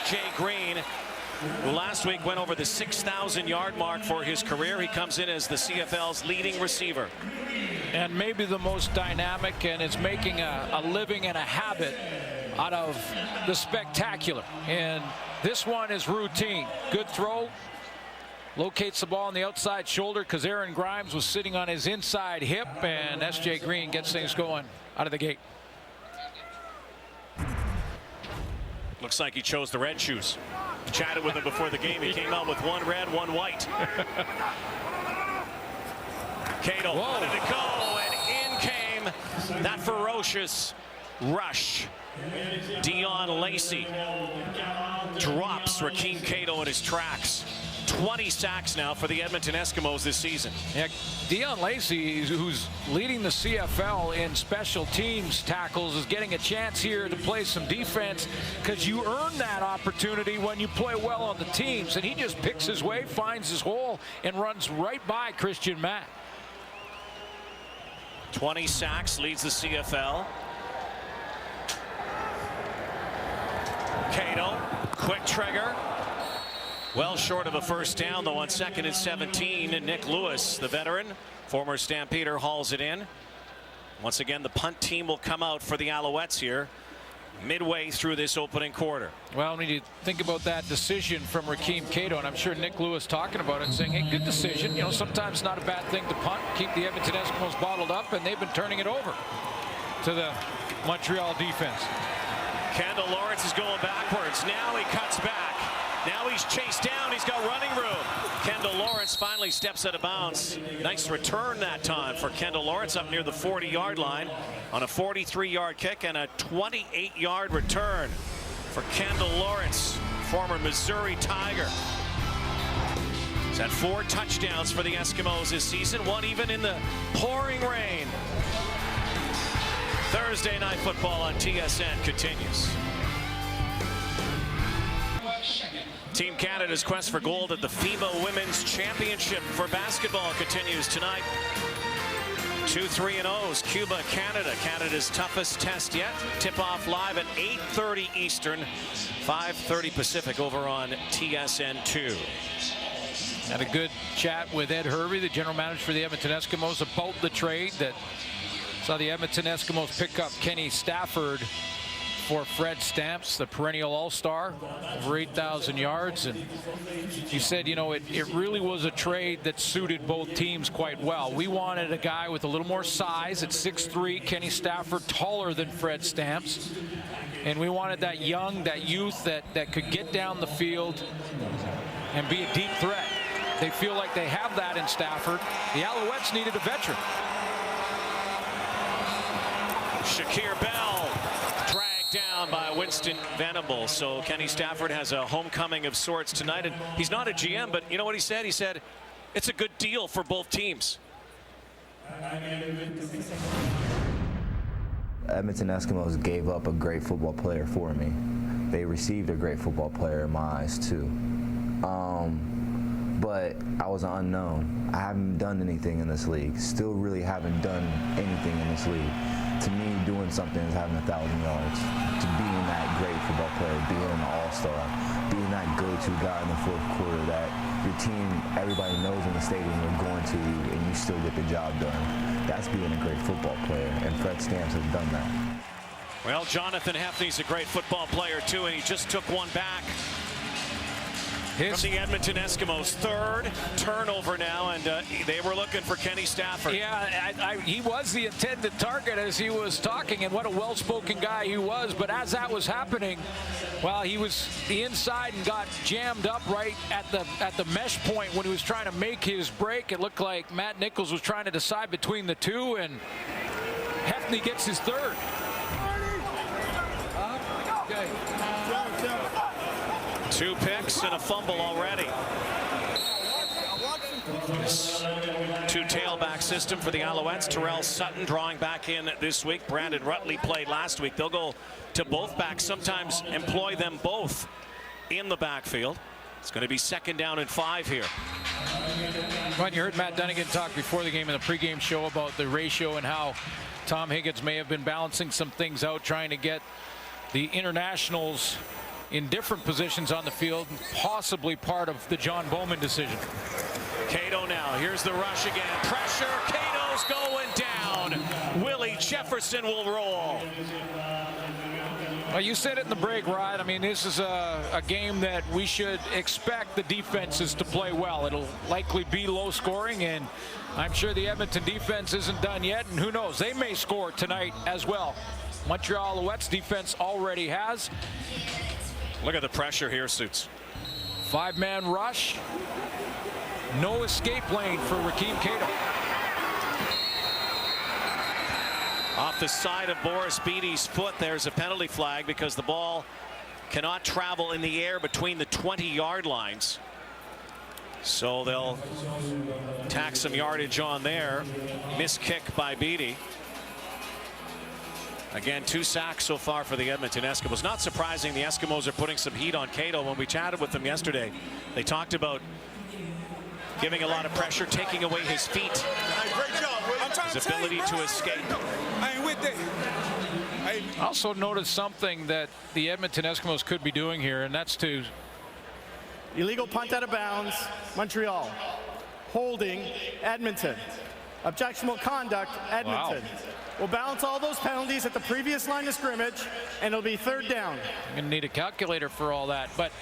S.J. Green, who last week went over the 6,000-yard mark for his career. He comes in as the CFL's leading receiver. And maybe the most dynamic, and is making a living and a habit out of the spectacular. And this one is routine. Good throw. Locates the ball on the outside shoulder because Aaron Grimes was sitting on his inside hip, and S.J. Green gets things going out of the gate. Looks like he chose the red shoes. Chatted with him before the game. He came out with one red, one white. Cato let it go, and in came that ferocious rush. Dion Lacey drops Rakeem Cato in his tracks. 20 sacks now for the Edmonton Eskimos this season. Yeah, Dion Lacey, who's leading the CFL in special teams tackles, is getting a chance here to play some defense, because you earn that opportunity when you play well on the teams. And he just picks his way, finds his hole, and runs right by Christian Matt. 20 sacks, leads the CFL. Cato, quick trigger. Well short of a first down, though, on 2nd and 17. And Nick Lewis, the veteran, former Stampeder, hauls it in. Once again, the punt team will come out for the Alouettes here midway through this opening quarter. Well, when you think about that decision from Rakeem Cato, and I'm sure Nick Lewis talking about it and saying, hey, good decision. You know, sometimes not a bad thing to punt, keep the Edmonton Eskimos bottled up, and they've been turning it over to the Montreal defense. Kendall Lawrence is going backwards. Now he cuts back. Now he's chased down. He's got running room. Kendall Lawrence finally steps out of bounds. Nice return that time for Kendall Lawrence up near the 40-yard line on a 43-yard kick and a 28-yard return for Kendall Lawrence, former Missouri Tiger. He's had 4 touchdowns for the Eskimos this season, one even in the pouring rain. Thursday Night Football on TSN continues. Team Canada's quest for gold at the FIBA Women's Championship for basketball continues tonight. 2 3-0s, Cuba, Canada. Canada's toughest test yet. Tip-off live at 8:30 Eastern, 5:30 Pacific over on TSN2. Had a good chat with Ed Hervey, the general manager for the Edmonton Eskimos, about the trade that saw the Edmonton Eskimos pick up Kenny Stafford for Fred Stamps, the perennial all-star, over 8,000 yards. And you said, you know, it really was a trade that suited both teams quite well. We wanted a guy with a little more size at 6'3", Kenny Stafford, taller than Fred Stamps. And we wanted that youth that could get down the field and be a deep threat. They feel like they have that in Stafford. The Alouettes needed a veteran. Shakir Bell dragged down by Winston Venable. So Kenny Stafford has a homecoming of sorts tonight. And he's not a GM, but you know what he said? He said it's a good deal for both teams. Edmonton Eskimos gave up a great football player for me. They received a great football player in my eyes too. But I was an unknown. I haven't done anything in this league. Still really haven't done anything in this league. To me, doing something is having 1,000 yards. To being that great football player, being an all-star, being that go-to guy in the fourth quarter that your team, everybody knows in the stadium you're going to, and you still get the job done. That's being a great football player, and Fred Stamps has done that. Well, Jonathan Hefney's a great football player, too, and he just took one back. From the Edmonton Eskimos, 3rd turnover now, and they were looking for Kenny Stafford. Yeah, he was the intended target as he was talking, and what a well-spoken guy he was. But as that was happening, well, he was the inside and got jammed up right at the mesh point when he was trying to make his break. It looked like Matt Nichols was trying to decide between the two, and Hefney gets his 3rd. Okay. 2 picks and a fumble already. 2 tailback system for the Alouettes. Terrell Sutton drawing back in this week. Brandon Rutley played last week. They'll go to both backs, sometimes employ them both in the backfield. It's going to be 2nd down and 5 here. Well, you heard Matt Dunnigan talk before the game in the pregame show about the ratio and how Tom Higgins may have been balancing some things out, trying to get the internationals in different positions on the field, possibly part of the John Bowman decision. Cato now, here's the rush again. Pressure, Cato's going down. Willie Jefferson will roll. Well, you said it in the break, Rod. I mean, this is a game that we should expect the defenses to play well. It'll likely be low scoring, and I'm sure the Edmonton defense isn't done yet, and who knows, they may score tonight as well. Montreal Alouettes defense already has. Look at the pressure here, Suits. 5-man rush. No escape lane for Rakeem Cato. Off the side of Boris Beatty's foot, there's a penalty flag because the ball cannot travel in the air between the 20-yard lines. So they'll tack some yardage on there. Missed kick by Beatty. Again, 2 sacks so far for the Edmonton Eskimos. Not surprising the Eskimos are putting some heat on Cato. When we chatted with them yesterday, they talked about giving a lot of pressure, taking away his feet. Great job, his ability to escape. I ain't with that. I also noticed something that the Edmonton Eskimos could be doing here, and that's to... Illegal punt out of bounds, Montreal. Holding, Edmonton. Objectionable conduct, Edmonton. Wow. We'll balance all those penalties at the previous line of scrimmage, and it'll be 3rd down. I'm going to need a calculator for all that. But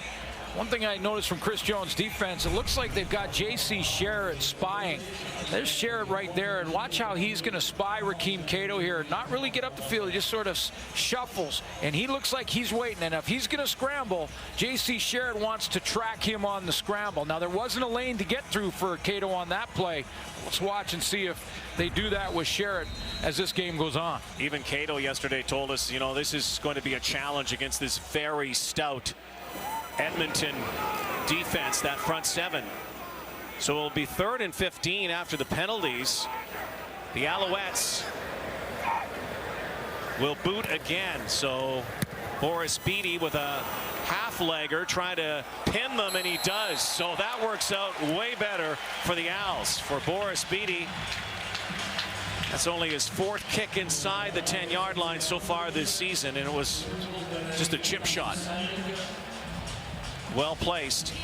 one thing I noticed from Chris Jones' defense, it looks like they've got J.C. Sherritt spying. There's Sherritt right there, and watch how he's going to spy Rakeem Cato here. Not really get up the field, he just sort of shuffles, and he looks like he's waiting. And if he's going to scramble, J.C. Sherritt wants to track him on the scramble. Now, there wasn't a lane to get through for Cato on that play. Let's watch and see if they do that with Sherritt as this game goes on. Even Cato yesterday told us, you know, this is going to be a challenge against this very stout Edmonton defense, that front 7. So it'll be 3rd and 15 after the penalties. The Alouettes will boot again. So Boris Beatty with a half-legger trying to pin them, and he does. So that works out way better for the Owls. For Boris Beatty, that's only his 4th kick inside the 10-yard line so far this season, and it was just a chip shot. Well placed.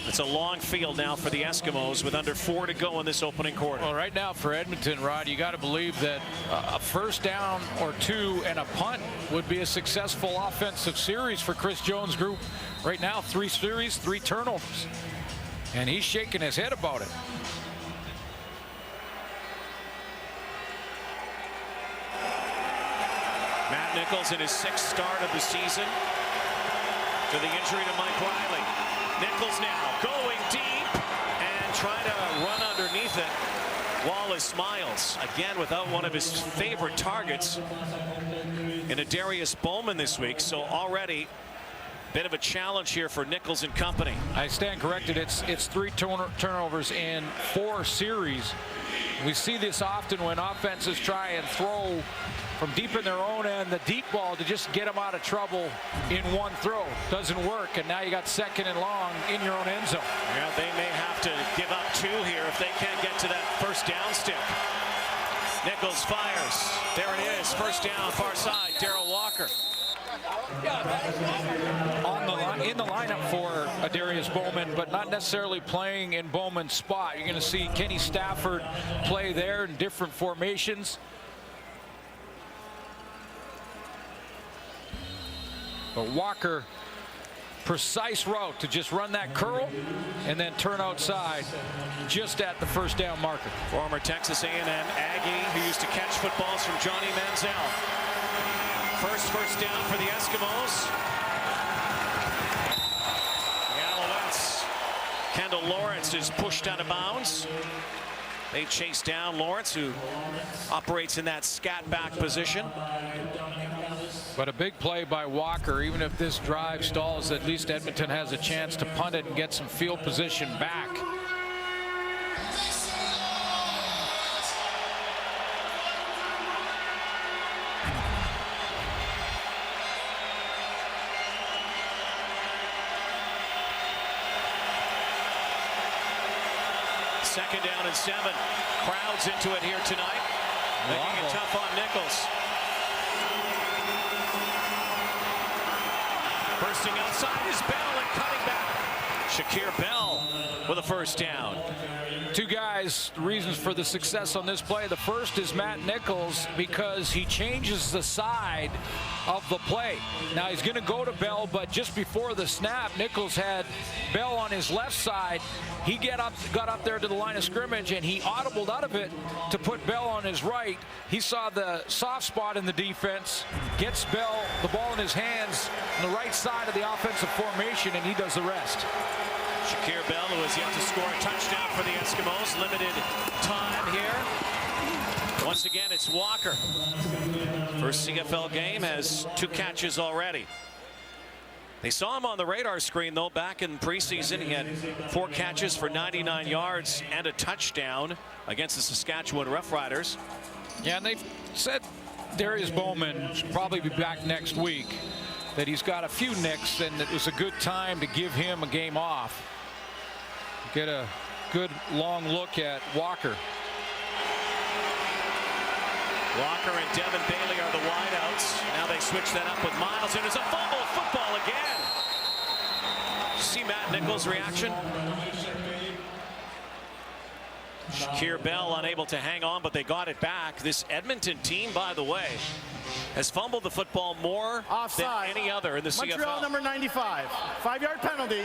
It's a long field now for the Eskimos with under 4 to go in this opening quarter. Well, right now for Edmonton, Rod, you got to believe that a 1st down or 2 and a punt would be a successful offensive series for Chris Jones' group. Right now, 3 series, 3 turnovers. And he's shaking his head about it. Matt Nichols in his 6th start of the season to the injury to Mike Riley. Nichols now going deep and trying to run underneath it. Wallace Miles again without one of his favorite targets in a Darius Bowman this week. So already bit of a challenge here for Nichols and company. I stand corrected. It's 3 turnovers in 4 series. We see this often when offenses try and throw from deep in their own end, the deep ball to just get them out of trouble in 1 throw. Doesn't work, and now you got 2nd and long in your own end zone. Yeah, they may have to give up 2 here if they can't get to that 1st down stick. Nichols fires. There it is. 1st down, far side. Darrell Walker. In the lineup for Darius Bowman, but not necessarily playing in Bowman's spot. You're going to see Kenny Stafford play there in different formations. But Walker, precise route to just run that curl and then turn outside just at the 1st down marker. Former Texas A&M Aggie who used to catch footballs from Johnny Manziel. First down for the Eskimos. The Alouettes. Kendall Lawrence is pushed out of bounds. They chase down Lawrence, who operates in that scat back position. But a big play by Walker. Even if this drive stalls, at least Edmonton has a chance to punt it and get some field position back. Second down and 7. Crowds into it here tonight. Making it tough on Nichols. 1st Posting outside is Bell and cutting back. Shakir Bell with a first down. Two guys, reasons for the success on this play. The first is Matt Nichols because he changes the side of the play. Now he's going to go to Bell, but just before the snap, Nichols had Bell on his left side. He got up there to the line of scrimmage, and he audibled out of it to put Bell on his right. He saw the soft spot in the defense, gets Bell the ball in his hands on the right side of the offensive formation, and he does the rest. Shakir Bell, who has yet to score a touchdown for the Eskimos. Limited time here. Once again, it's Walker. First CFL game, has 2 catches already. They saw him on the radar screen, though, back in preseason. He had 4 catches for 99 yards and a touchdown against the Saskatchewan Roughriders. Yeah, and they've said Darius Bowman should probably be back next week, that he's got a few nicks, and it was a good time to give him a game off. Get a good long look at Walker. Walker and Devin Bailey are the wideouts. Now they switch that up with Miles, and there's a fumble. Football again. See Matt Nichols' reaction? Shakir Bell unable to hang on, but they got it back. This Edmonton team, by the way, has fumbled the football more Offside. than any other in the Montreal CFL. number 95. 5-yard penalty.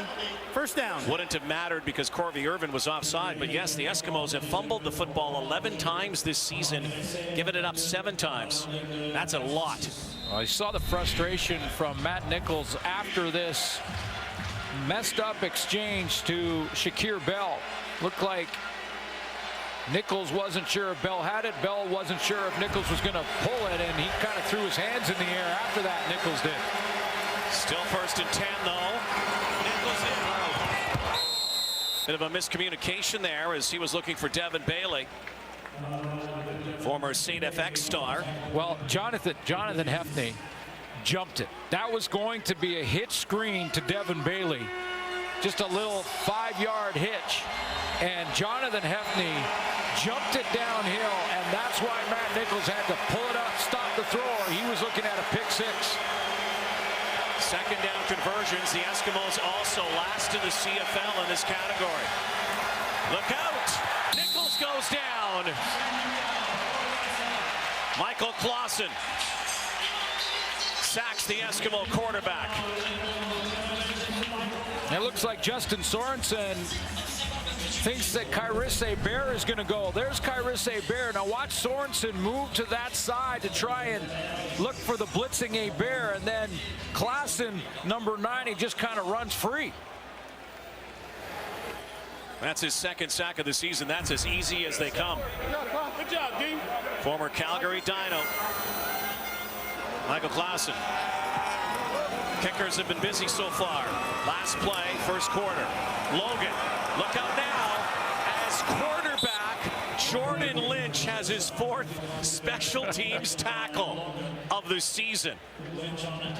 First down. Wouldn't have mattered because Corby Irvin was offside. But yes, the Eskimos have fumbled the football 11 times this season, given it up 7 times. That's a lot. Well, I saw the frustration from Matt Nichols after this messed up exchange to Shakir Bell. Looked like Nichols wasn't sure if Bell had it. Bell wasn't sure if Nichols was going to pull it, and he kind of threw his hands in the air after that. Nichols did. Still 1st and 10, though. Nichols in. Bit of a miscommunication there as he was looking for Devin Bailey, former St. FX star. Well, Jonathan Hefney jumped it. That was going to be a hitch screen to Devin Bailey. Just a little 5-yard hitch. And Jonathan Hefney jumped it downhill, and that's why Matt Nichols had to pull it up, stop the throw, or he was looking at a pick 6. Second down conversions. The Eskimos also last in the CFL in this category. Look out! Nichols goes down. Michael Clausen sacks the Eskimo quarterback. It looks like Justin Sorensen thinks that Kyrisse Bear is going to go. There's Kyrisse Bear. Now watch Sorensen move to that side to try and look for the blitzing a Bear, and then Klassen, number 90, just kind of runs free. That's his 2nd sack of the season. That's as easy as they come. Good job, Dean. Former Calgary Dino, Michael Klassen. Kickers have been busy so far. Last play, 1st quarter. Logan, look out now as quarterback Jordan Lynch has his 4th special teams tackle of the season.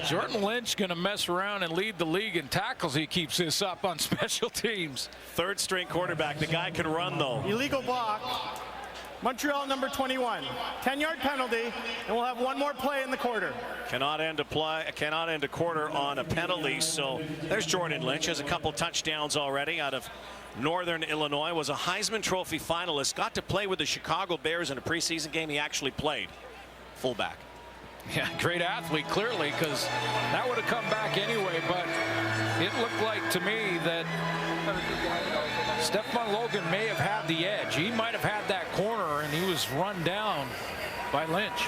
Jordan Lynch going to mess around and lead the league in tackles. He keeps this up on special teams. 3rd string quarterback. The guy can run, though. Illegal block. Montreal number 21. 10-yard penalty, and we'll have 1 more play in the quarter. Cannot end a quarter on a penalty. So there's Jordan Lynch. Has a couple touchdowns already out of Northern Illinois. Was a Heisman Trophy finalist. Got to play with the Chicago Bears in a preseason game. He actually played fullback. Yeah, great athlete, clearly, because that would have come back anyway. But it looked like to me that Stephon Logan may have had the edge. He might have had that corner, and he was run down by Lynch.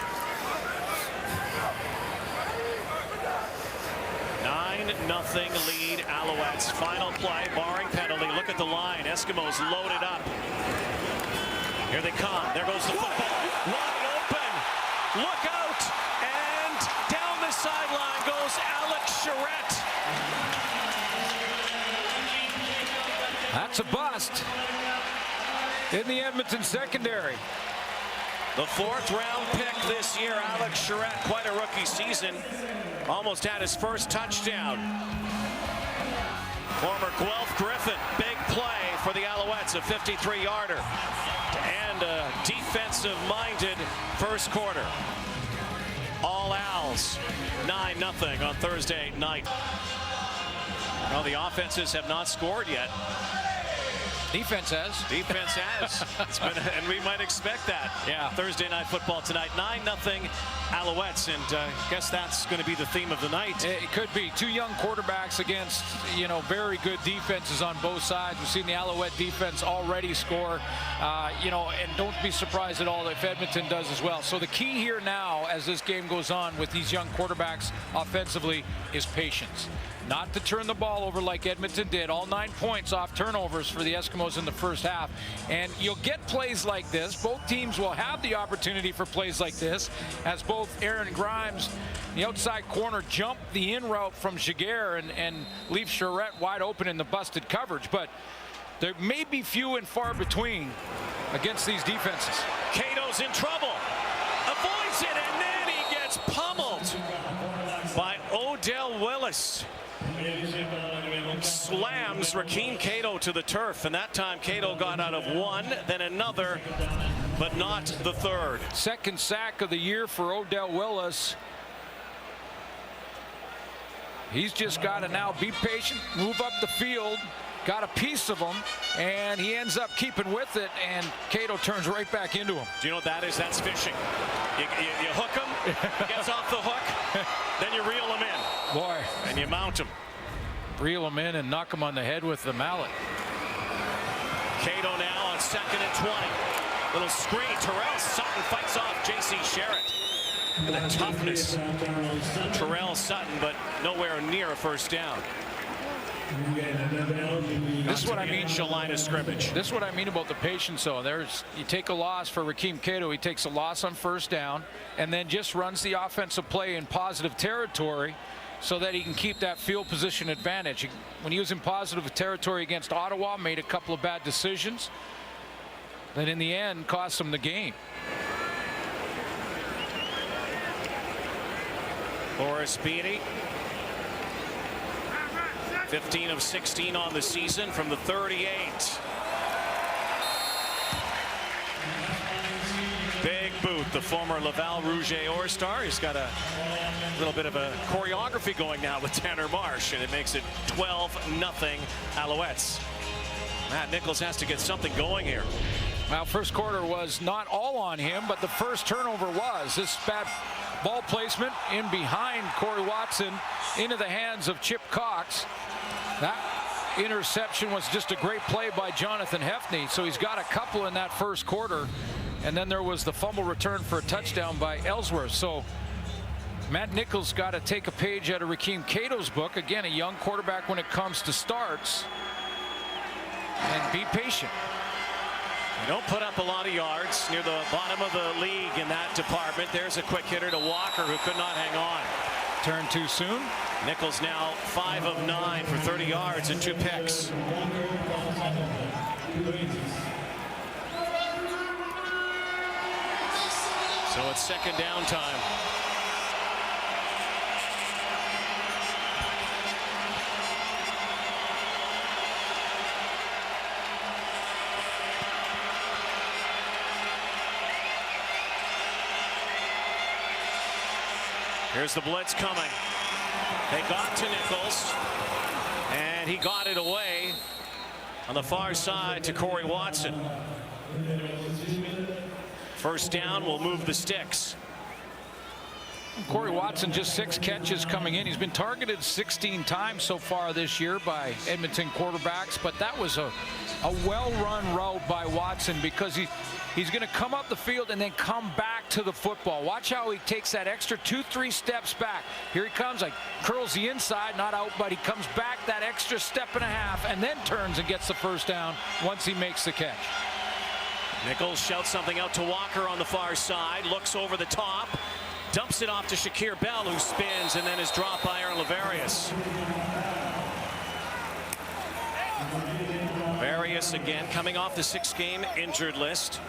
9-0 lead, Alouettes. Final play, barring penalty. Look at the line. Eskimos loaded up. Here they come. There goes the football. Wide open. Look out. And down the sideline goes Alex Charette. That's a bust in the Edmonton secondary. The 4th round pick this year, Alex Charette, quite a rookie season. Almost had his 1st touchdown. Former Guelph Griffin, big play for the Alouettes, a 53-yarder. And a defensive-minded 1st quarter. All Owls, 9-0 on Thursday night. Well, the offenses have not scored yet. Defense has. Defense has. It's been, and we might expect that. Yeah. Thursday night football tonight, 9-0 Alouettes, and guess that's going to be the theme of the night. It could be. Two young quarterbacks against, very good defenses on both sides. We've seen the Alouette defense already score, and don't be surprised at all if Edmonton does as well. So the key here now, as this game goes on with these young quarterbacks offensively, is patience. Not to turn the ball over like Edmonton did. All 9 points off turnovers for the Eskimos in the first half. And you'll get plays like this. Both teams will have the opportunity for plays like this, as both Aaron Grimes, the outside corner, jumped the in route from Jaguar and leave Charette wide open in the busted coverage. But there may be few and far between against these defenses. Cato's in trouble. Avoids it, and then he gets pummeled by Odell Willis. Slams Rakeem Cato to the turf, and that time Cato got out of one, then another, but not the third. Second sack of the year for Odell Willis. He's just got to now be patient, move up the field, got a piece of him, and he ends up keeping with it, and Cato turns right back into him. Do you know what that is? That's fishing. You hook him, he gets off the hook, then you reel him in. Boy. And you mount him. Reel him in and knock him on the head with the mallet. Cato now on 2nd and 20. Little screen. Terrell Sutton fights off J.C. Sherritt. And the toughness. Terrell Sutton, but nowhere near a first down. This is what I mean. Line of scrimmage. This is what I mean about the patience, though. You take a loss for Rakeem Cato. He takes a loss on first down and then just runs the offensive play in positive territory so that he can keep that field position advantage. When he was in positive territory against Ottawa, made a couple of bad decisions that in the end cost him the game. Boris Beatty, 15 of 16 on the season from the 38. Big Boot, the former Laval Rouge All-Star. He's got a little bit of a choreography going now with Tanner Marsh, and it makes it 12-0 Alouettes. Matt Nichols has to get something going here. Well, first quarter was not all on him, but the first turnover was. This bad ball placement in behind Corey Watson into the hands of Chip Cox. That interception was just a great play by Jonathan Hefney, so he's got a couple in that first quarter. And then there was the fumble return for a touchdown by Ellsworth. So Matt Nichols got to take a page out of Rakeem Cato's book. Again, a young quarterback when it comes to starts. And be patient. You don't put up a lot of yards, near the bottom of the league in that department. There's a quick hitter to Walker, who could not hang on. Turn too soon. Nichols now 5 of 9 for 30 yards and 2 picks. So it's second down time. Here's the blitz coming. They got to Nichols, and he got it away on the far side to Corey Watson. First down will move the sticks. Corey Watson just 6 catches coming in. He's been targeted 16 times so far this year by Edmonton quarterbacks, but that was a well-run route by Watson, because he's going to come up the field and then come back to the football. Watch how he takes that extra 2-3 steps back. Here he comes, like curls the inside, not out, but he comes back that extra step and a half and then turns and gets the first down once he makes the catch. Nichols shouts something out to Walker on the far side, looks over the top, dumps it off to Shakir Bell, who spins and then is dropped by Aaron Laverius. Laverius again coming off the 6-game injured list.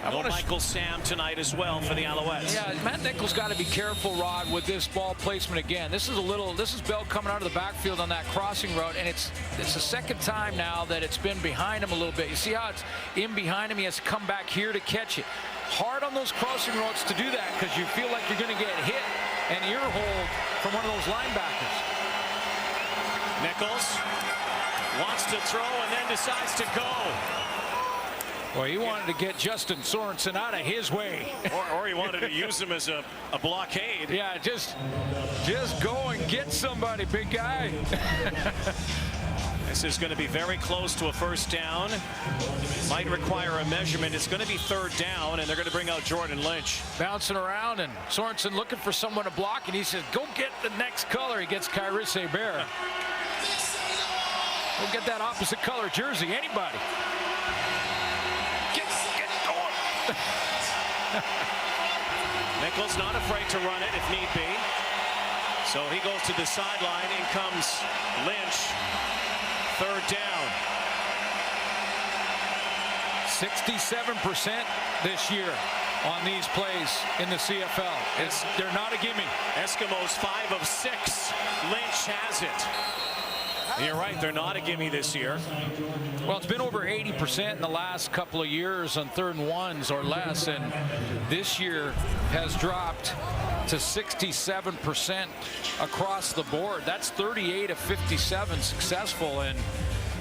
No Michael Sam tonight as well for the Alouettes. Yeah, Matt Nichols got to be careful, Rod, with this ball placement again. This is Bell coming out of the backfield on that crossing route, and it's the second time now that it's been behind him a little bit. You see how it's in behind him? He has to come back here to catch it. Hard on those crossing routes to do that, because you feel like you're going to get hit and ear hold from one of those linebackers. Nichols wants to throw and then decides to go. Well, he wanted to get Justin Sorensen out of his way. Or he wanted to use him as a blockade. Yeah, just go and get somebody, big guy. This is going to be very close to a first down. Might require a measurement. It's going to be third down, and they're going to bring out Jordan Lynch. Bouncing around, and Sorensen looking for someone to block, and he says, go get the next color. He gets Kyrus Hebert. Go get that opposite color jersey, anybody. Get going. Nichols not afraid to run it if need be. So he goes to the sideline. In comes Lynch. Third down. 67% this year on these plays in the CFL. They're not a gimme. Eskimos 5 of 6. Lynch has it. You're right, they're not a gimme this year. Well, it's been over 80% in the last couple of years on 3rd and 1s or less, and this year has dropped to 67% across the board. That's 38 of 57 successful, and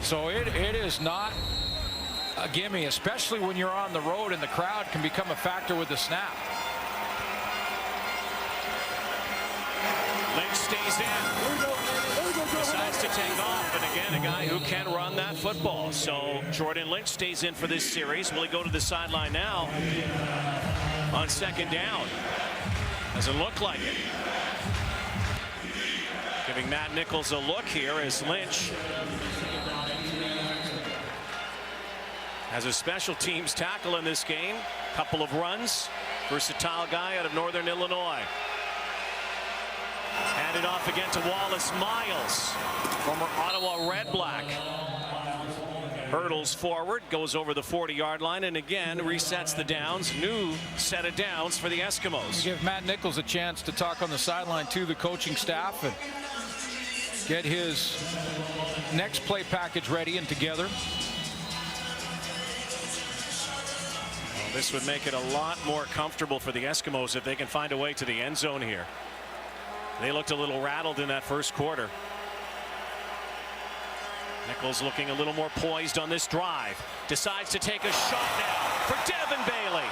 so it is not a gimme, especially when you're on the road and the crowd can become a factor with the snap. Lynch stays in. Decides to take off, and again, a guy who can run that football. So Jordan Lynch stays in for this series. Will he go to the sideline now on second down? Doesn't look like it. Giving Matt Nichols a look here as Lynch has a special teams tackle in this game. Couple of runs. Versatile guy out of Northern Illinois. Handed off again to Wallace Miles, former Ottawa Red Black. Hurdles forward, goes over the 40-yard line, and again resets the downs. New set of downs for the Eskimos. Give Matt Nichols a chance to talk on the sideline to the coaching staff and get his next play package ready and together. Well, this would make it a lot more comfortable for the Eskimos if they can find a way to the end zone here. They looked a little rattled in that first quarter. Nichols looking a little more poised on this drive. Decides to take a shot now for Devin Bailey.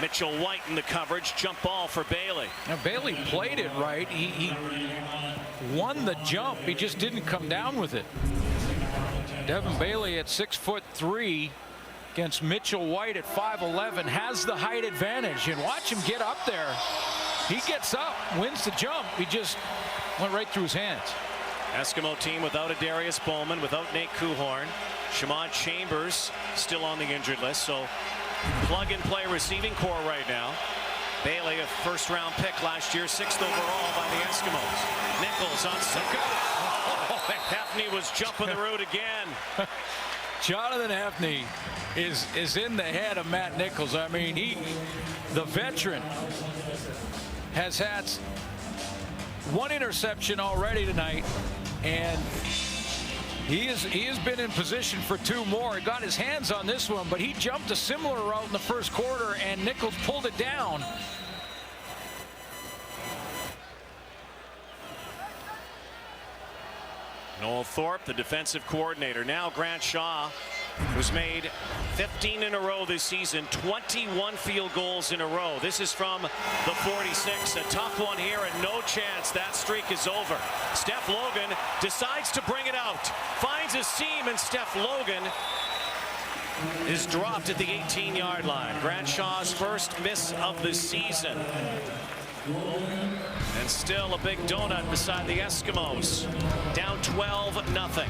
Mitchell White in the coverage. Jump ball for Bailey. Now Bailey played it right. He won the jump. He just didn't come down with it. Devin Bailey at 6'3" against Mitchell White at 5'11" has the height advantage. And watch him get up there. He gets up, wins the jump. He just went right through his hands. Eskimo team without a Darius Bowman, without Nate Kuhorn. Shamon Chambers still on the injured list, so plug-and-play receiving core right now. Bailey, a first-round pick last year, 6th overall by the Eskimos. Nichols on second. Hefney was jumping the route again. Jonathan Hefney is in the head of Matt Nichols. I mean, the veteran, has had one interception already tonight, and he has been in position for 2 more. He got his hands on this one, but he jumped a similar route in the first quarter, and Nichols pulled it down. Noel Thorpe, the defensive coordinator. Now Grant Shaw, who's made 15 in a row this season, 21 field goals in a row. This is from the 46. A tough one here, and no chance that streak is over. Steph Logan decides to bring it out. Finds a seam, and Steph Logan is dropped at the 18-yard line. Grant Shaw's first miss of the season. And still a big donut beside the Eskimos. Down 12-0.